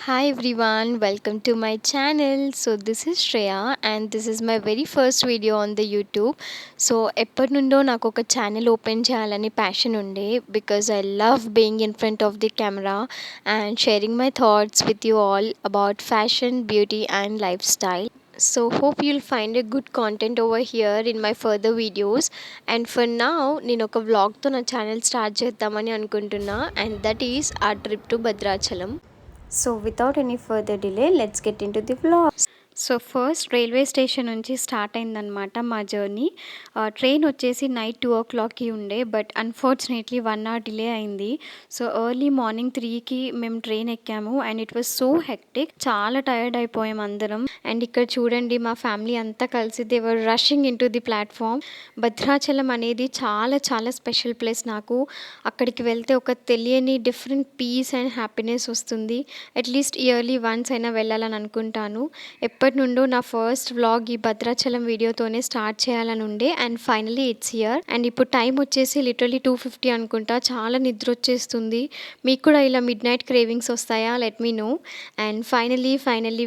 Hi everyone, welcome to my channel. So this is Shreya and this is my very first video on the YouTube. So ఎప్పటి నుండో నాకు ఒక channel open చేయాలని passion ఉండే because I love being in front of the camera and sharing my thoughts with you all about fashion, beauty and life style. So hope you'll find a good content over here in my further videos. And for now నేను ఒక వ్లాగ్తో నా channel start చేద్దామని అనుకుంటున్నా and that is ఆ trip to Bhadrachalam. So without any further delay, let's get into the vlog. So first railway station నుంచి start అయిందనమాట మా journey. Train వచ్చేసి నైట్ 2 o'clockకి ఉండే, బట్ అన్ఫార్చునేట్లీ 1 hour డిలే అయింది. సో ఎర్లీ మార్నింగ్ 3కి మేము ట్రైన్ ఎక్కాము and it was so hectic. చాలా టైర్డ్ అయిపోయాం అందరం. అండ్ ఇక్కడ చూడండి మా ఫ్యామిలీ అంతా కలిసి they were rushing in to the platform. Bhadrachalam అనేది చాలా చాలా స్పెషల్ ప్లేస్ నాకు. అక్కడికి వెళ్తే ఒక తెలియని డిఫరెంట్ పీస్ అండ్ హ్యాపీనెస్ వస్తుంది. అట్లీస్ట్ ఇయర్లీ వన్స్ అయినా వెళ్ళాలని అనుకుంటాను. ఎప్పటి నుండో నా ఫస్ట్ వ్లాగ్ ఈ భద్రాచలం వీడియోతోనే స్టార్ట్ చేయాలని ఉండే and finally it's here. And ఇప్పుడు టైం వచ్చేసి లిటరలీ 2:50 అనుకుంటా. చాలా నిద్ర వచ్చేస్తుంది. మీకు కూడా ఇలా మిడ్ నైట్ క్రేవింగ్స్ వస్తాయా? Let me know. And finally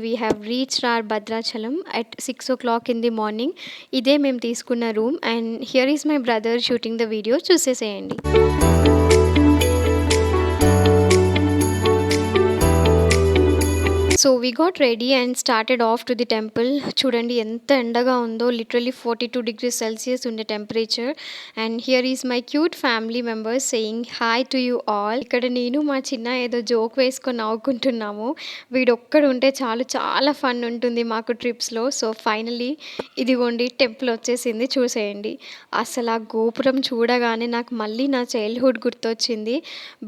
we have reached our Bhadrachalam at 6 o'clock in the morning. ఇదే మేము తీసుకున్న room and here is my brother shooting the video. చూసేసేయండి. So we got ready and started off to the temple. చూడండి ఎంత ఎండగా ఉందో, literally 42°C ఉండే temperature. And here is my cute family members saying hi to you all. ఇక్కడ నేను మా చిన్న ఏదో జోక్ వేసుకొని నవ్వుకుంటున్నాము. వీడొక్కడు ఉంటే చాలు, చాలా ఫన్ ఉంటుంది మాకు ట్రిప్స్లో. సో ఫైనలీ ఇదిగోండి టెంపుల్ వచ్చేసింది, చూసేయండి. అసలు ఆ గోపురం చూడగానే నాకు మళ్ళీ నా చైల్డ్హుడ్ గుర్తొచ్చింది.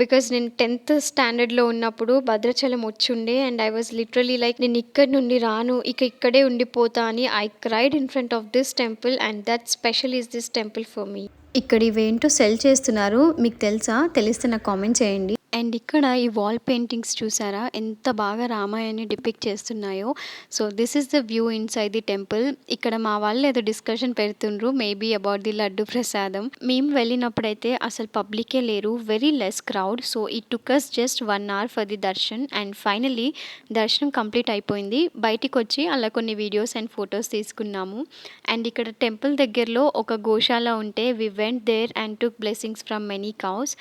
బికాజ్ నేను 10th స్టాండర్డ్లో ఉన్నప్పుడు భద్రాచలం వచ్చుండే and I was literally like నేను ఇక్కడి నుండి రాను, ఇక్కడే ఉండిపోతా అని I cried in front of this temple and that special is this temple for me. ఇక్కడ ఇవేంటో సెల్ చేస్తున్నారు, మీకు తెలుసా? తెలిస్తే నాకు కామెంట్ చేయండి. అండ్ ఇక్కడ ఈ వాల్ పెయింటింగ్స్ చూసారా ఎంత బాగా రామాయణాన్ని డిపిక్ట్ చేస్తున్నాయో. So this is the view inside the temple. ఇక్కడ మా వాళ్ళు ఏదో డిస్కషన్ పెడుతుండ్రు maybe about the laddu prasadam. మేము వెళ్ళినప్పుడైతే అసలు పబ్లికే లేరు, very less crowd. So it took us just 1 hour for the darshan and finally దర్శనం కంప్లీట్ అయిపోయింది. బయటికి వచ్చి అలా కొన్ని వీడియోస్ అండ్ ఫొటోస్ తీసుకున్నాము. అండ్ ఇక్కడ టెంపుల్ దగ్గరలో ఒక గోశాల ఉంటే we went there and took blessings from many cows.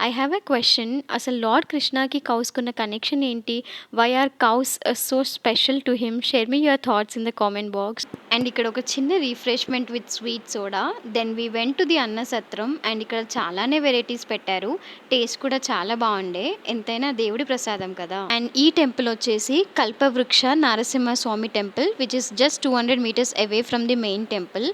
I have a question, అసలు లార్డ్ కృష్ణకి కౌస్కున్న కనెక్షన్ ఏంటి? Why are cows so special to him? Share me your thoughts in the comment box. And ఇక్కడ ఒక చిన్న refreshment with sweet soda. Then we went to the Annasatram and ఇక్కడ చాలానే varieties పెట్టారు. టేస్ట్ కూడా చాలా బాగుండే, ఎంతైనా దేవుడి ప్రసాదం కదా. అండ్ ఈ టెంపుల్ వచ్చేసి Kalpavriksha Narasimhaswamy temple which is just 200 meters away from the main temple.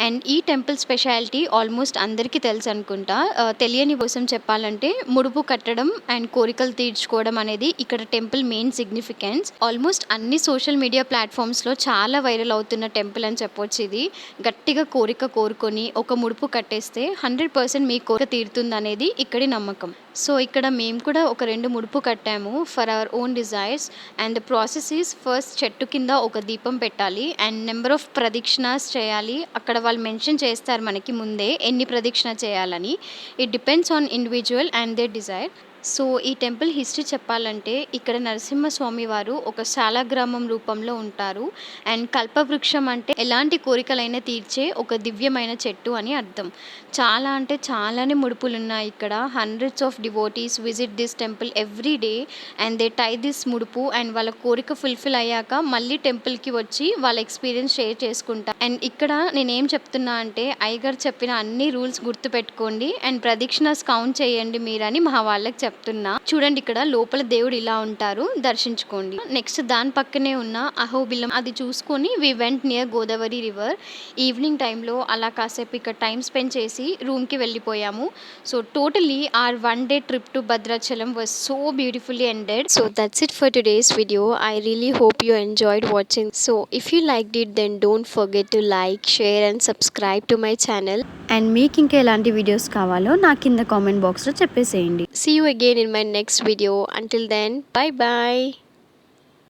And ఈ టెంపుల్ స్పెషాలిటీ ఆల్మోస్ట్ అందరికీ తెలుసు అనుకుంటా. తెలియని కోసం చెప్పాలంటే ముడుపు కట్టడం అండ్ కోరికలు తీర్చుకోవడం అనేది ఇక్కడ టెంపుల్ మెయిన్ సిగ్నిఫికెన్స్. ఆల్మోస్ట్ అన్ని సోషల్ మీడియా ప్లాట్ఫామ్స్లో చాలా వైరల్ అవుతున్న టెంపుల్ అని చెప్పొచ్చు ఇది. గట్టిగా కోరిక కోరుకొని ఒక ముడుపు కట్టేస్తే 100% మీ కోరిక తీరుతుంది అనేది ఇక్కడి నమ్మకం. సో ఇక్కడ మేము కూడా ఒక 2 ముడుపు కట్టాము for our own desires. And the process is first చెట్టు కింద ఒక దీపం పెట్టాలి అండ్ నెంబర్ ఆఫ్ ప్రదక్షిణాస్ చేయాలి. అక్కడ వాళ్ళు మెన్షన్ చేస్తారు మనకి ముందే ఎన్ని ప్రదక్షిణ చేయాలని. It depends on individual and their desire. So ఈ టెంపుల్ హిస్టరీ చెప్పాలంటే ఇక్కడ నరసింహస్వామి వారు ఒక శాలగ్రామం రూపంలో ఉంటారు. అండ్ కల్పవృక్షం అంటే ఎలాంటి కోరికలైనా తీర్చే ఒక దివ్యమైన చెట్టు అని అర్థం. చాలా అంటే చాలానే ముడుపులు ఉన్నాయి ఇక్కడ. Hundreds of devotees visit this temple every day and they tie this ముడుపు అండ్ వాళ్ళ కోరిక ఫుల్ఫిల్ అయ్యాక మళ్ళీ టెంపుల్కి వచ్చి వాళ్ళ ఎక్స్పీరియన్స్ షేర్ చేసుకుంటారు. అండ్ ఇక్కడ నేనేం చెప్తున్నా అంటే అయ్యగారు చెప్పిన అన్ని రూల్స్ గుర్తుపెట్టుకోండి అండ్ ప్రదక్షిణాస్ కౌంట్ చేయండి మీరని మా వాళ్ళకి చెప్తున్నా. చూడండి ఇక్కడ లోపల దేవుడు ఇలా ఉంటారు, దర్శించుకోండి. నెక్స్ట్ దాని పక్కనే ఉన్న అహోబిలం అది చూసుకొని we went near Godavari river. Evening టైంలో అలా కాసేపు ఇక్కడ టైం స్పెండ్ చేసి రూమ్కి వెళ్ళిపోయాము. So totally our 1 day trip to Bhadrachalam was so beautifully ended. So that's it for today's video. I really hope you enjoyed watching. So if you liked it then don't forget to like, share and subscribe to my channel. And మీకు ఇంకా ఎలాంటి videos కావాలో నా కింద comment బాక్స్లో చెప్పేసేయండి. See you again in my next video. Until then, bye bye.